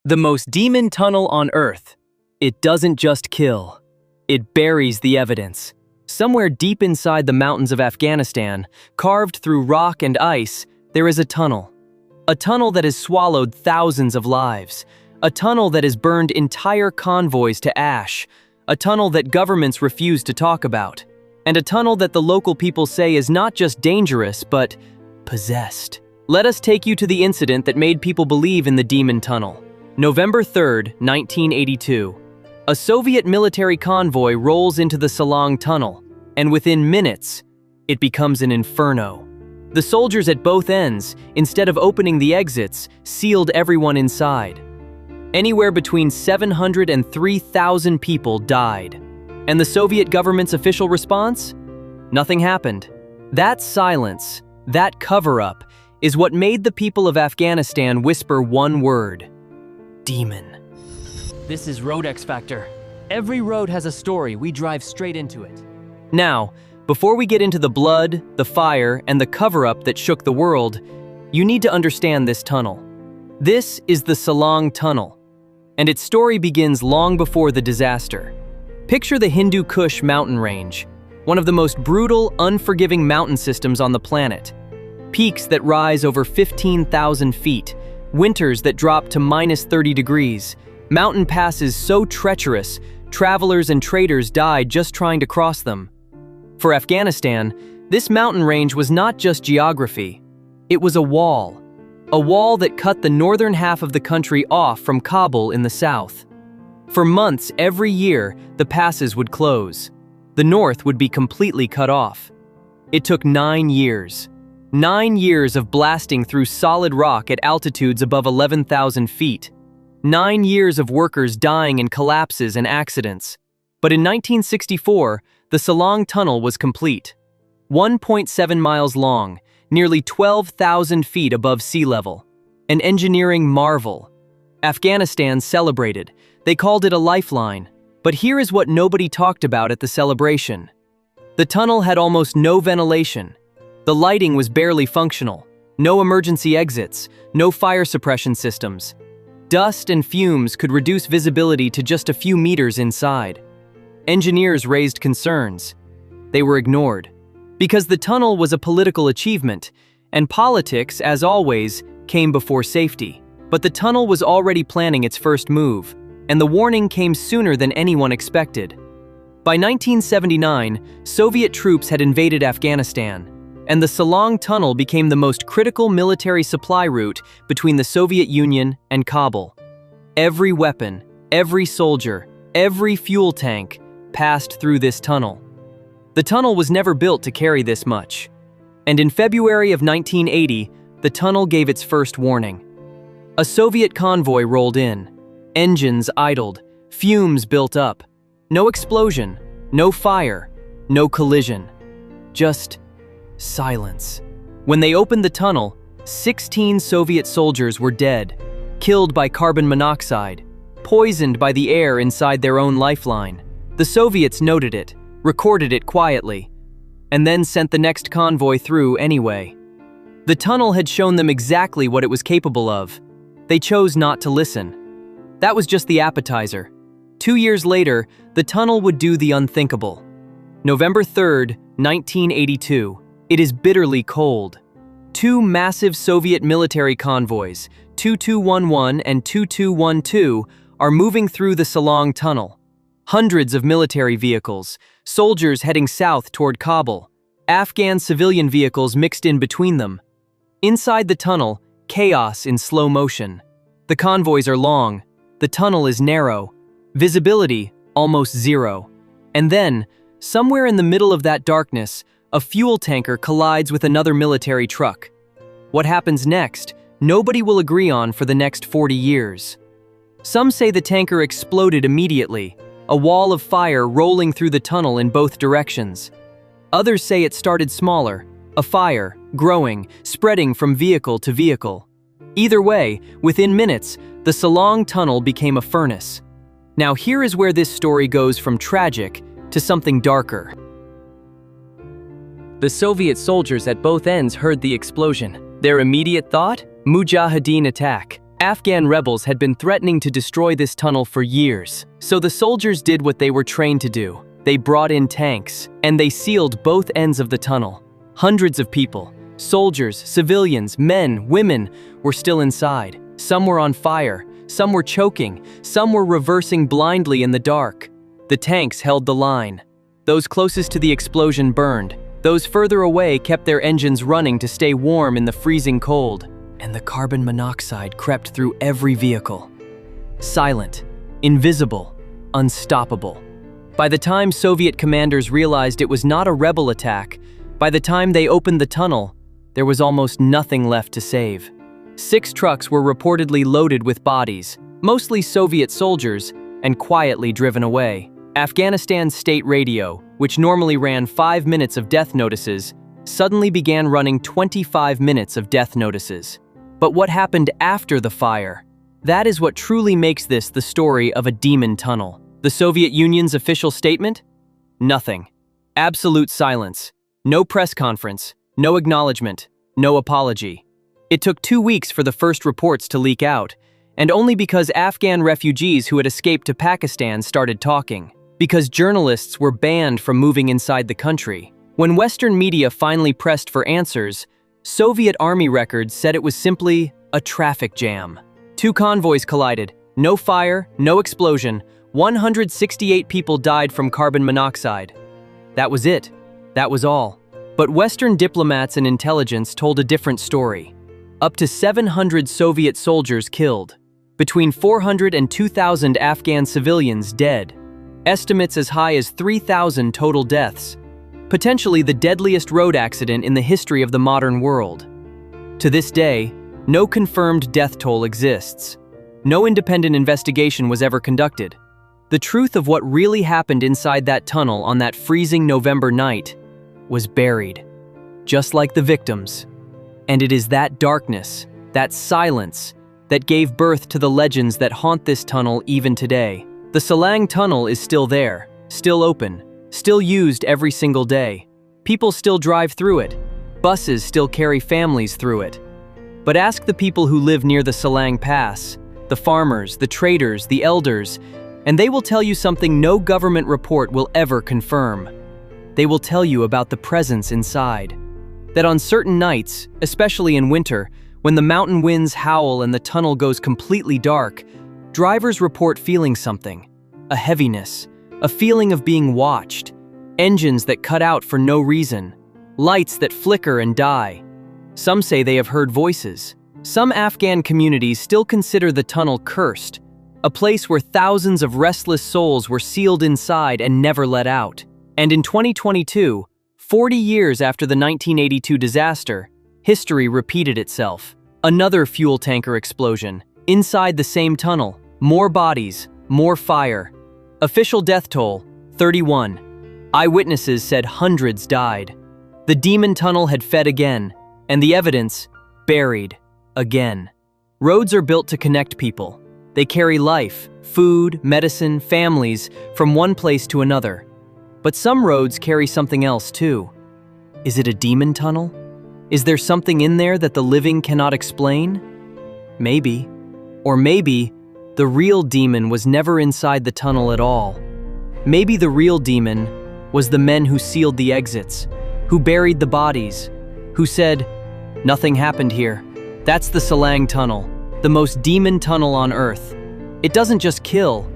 The most demon tunnel on Earth. It doesn't just kill. It buries the evidence. Somewhere deep inside the mountains of Afghanistan, carved through rock and ice, there is a tunnel. A tunnel that has swallowed thousands of lives. A tunnel that has burned entire convoys to ash. A tunnel that governments refuse to talk about. And a tunnel that the local people say is not just dangerous, but possessed. Let us take you to the incident that made people believe in the demon tunnel. November 3rd, 1982. A Soviet military convoy rolls into the Salang Tunnel, and within minutes, it becomes an inferno. The soldiers at both ends, instead of opening the exits, sealed everyone inside. Anywhere between 700 and 3,000 people died. And the Soviet government's official response? Nothing happened. That silence, that cover-up, is what made the people of Afghanistan whisper one word: demon. This is RoadxFactor. Every road has a story. We drive straight into it. Now, before we get into the blood, the fire, and the cover-up that shook the world, you need to understand this tunnel. This is the Salang Tunnel, and its story begins long before the disaster. Picture the Hindu Kush mountain range, one of the most brutal, unforgiving mountain systems on the planet. Peaks that rise over 15,000 feet, winters that drop to -30 degrees, mountain passes so treacherous, travelers and traders died just trying to cross them. For Afghanistan, this mountain range was not just geography. It was a wall that cut the northern half of the country off from Kabul in the south. For months every year, the passes would close. The north would be completely cut off. It took 9 years. 9 years of blasting through solid rock at altitudes above 11,000 feet. 9 years of workers dying in collapses and accidents. But in 1964, the Salang Tunnel was complete. 1.7 miles long, nearly 12,000 feet above sea level. An engineering marvel. Afghanistan celebrated. They called it a lifeline. But here is what nobody talked about at the celebration. The tunnel had almost no ventilation. The lighting was barely functional. No emergency exits, no fire suppression systems. Dust and fumes could reduce visibility to just a few meters inside. Engineers raised concerns. They were ignored. Because the tunnel was a political achievement, and politics, as always, came before safety. But the tunnel was already planning its first move, and the warning came sooner than anyone expected. By 1979, Soviet troops had invaded Afghanistan, and the Salang Tunnel became the most critical military supply route between the Soviet Union and Kabul. Every weapon, every soldier, every fuel tank passed through this tunnel. The tunnel was never built to carry this much. And in February of 1980, the tunnel gave its first warning. A Soviet convoy rolled in. Engines idled, fumes built up. No explosion, no fire, no collision. Just silence. When they opened the tunnel, 16 Soviet soldiers were dead, killed by carbon monoxide, poisoned by the air inside their own lifeline. The Soviets noted it, recorded it quietly, and then sent the next convoy through anyway. The tunnel had shown them exactly what it was capable of. They chose not to listen. That was just the appetizer. 2 years later, the tunnel would do the unthinkable. November 3rd, 1982. It is bitterly cold. 2 massive Soviet military convoys, 2211 and 2212, are moving through the Salang Tunnel. Hundreds of military vehicles, soldiers heading south toward Kabul, Afghan civilian vehicles mixed in between them. Inside the tunnel, chaos in slow motion. The convoys are long, the tunnel is narrow, visibility almost zero. And then, somewhere in the middle of that darkness, a fuel tanker collides with another military truck. What happens next, nobody will agree on for the next 40 years. Some say the tanker exploded immediately, a wall of fire rolling through the tunnel in both directions. Others say it started smaller, a fire, growing, spreading from vehicle to vehicle. Either way, within minutes, the Salang Tunnel became a furnace. Now here is where this story goes from tragic to something darker. The Soviet soldiers at both ends heard the explosion. Their immediate thought? Mujahideen attack. Afghan rebels had been threatening to destroy this tunnel for years, so the soldiers did what they were trained to do. They brought in tanks, and they sealed both ends of the tunnel. Hundreds of people, soldiers, civilians, men, women, were still inside. Some were on fire, some were choking, some were reversing blindly in the dark. The tanks held the line. Those closest to the explosion burned. Those further away kept their engines running to stay warm in the freezing cold. And the carbon monoxide crept through every vehicle. Silent, invisible, unstoppable. By the time Soviet commanders realized it was not a rebel attack, by the time they opened the tunnel, there was almost nothing left to save. 6 trucks were reportedly loaded with bodies, mostly Soviet soldiers, and quietly driven away. Afghanistan's state radio, which normally ran 5 minutes of death notices, suddenly began running 25 minutes of death notices. But what happened after the fire? That is what truly makes this the story of a demon tunnel. The Soviet Union's official statement? Nothing. Absolute silence. No press conference, no acknowledgement, no apology. It took 2 weeks for the first reports to leak out, and only because Afghan refugees who had escaped to Pakistan started talking. Because journalists were banned from moving inside the country. When Western media finally pressed for answers, Soviet army records said it was simply a traffic jam. 2 convoys collided, no fire, no explosion, 168 people died from carbon monoxide. That was it. That was all. But Western diplomats and intelligence told a different story. Up to 700 Soviet soldiers killed. Between 400 and 2,000 Afghan civilians dead. Estimates as high as 3,000 total deaths. Potentially the deadliest road accident in the history of the modern world. To this day, no confirmed death toll exists. No independent investigation was ever conducted. The truth of what really happened inside that tunnel on that freezing November night was buried, just like the victims. And it is that darkness, that silence, that gave birth to the legends that haunt this tunnel even today. The Salang Tunnel is still there, still open, still used every single day. People still drive through it. Buses still carry families through it. But ask the people who live near the Salang Pass, the farmers, the traders, the elders, and they will tell you something no government report will ever confirm. They will tell you about the presence inside. That on certain nights, especially in winter, when the mountain winds howl and the tunnel goes completely dark, drivers report feeling something, a heaviness, a feeling of being watched, engines that cut out for no reason, lights that flicker and die. Some say they have heard voices. Some Afghan communities still consider the tunnel cursed, a place where thousands of restless souls were sealed inside and never let out. And in 2022, 40 years after the 1982 disaster, history repeated itself. Another fuel tanker explosion, inside the same tunnel, more bodies, more fire. Official death toll, 31. Eyewitnesses said hundreds died. The demon tunnel had fed again, and the evidence, buried, again. Roads are built to connect people. They carry life, food, medicine, families from one place to another. But some roads carry something else too. Is it a demon tunnel? Is there something in there that the living cannot explain? Maybe. Or maybe the real demon was never inside the tunnel at all. Maybe the real demon was the men who sealed the exits, who buried the bodies, who said, "Nothing happened here." That's the Salang Tunnel, the most demon tunnel on Earth. It doesn't just kill,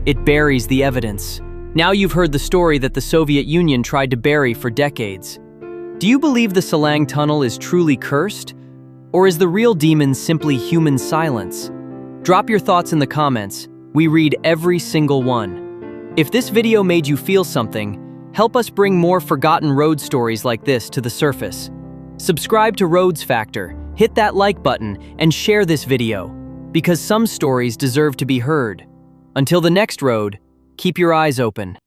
it buries the evidence. Now you've heard the story that the Soviet Union tried to bury for decades. Do you believe the Salang Tunnel is truly cursed? Or is the real demon simply human silence? Drop your thoughts in the comments. We read every single one. If this video made you feel something, help us bring more forgotten road stories like this to the surface. Subscribe to RoadxFactor, hit that like button, and share this video, because some stories deserve to be heard. Until the next road, keep your eyes open.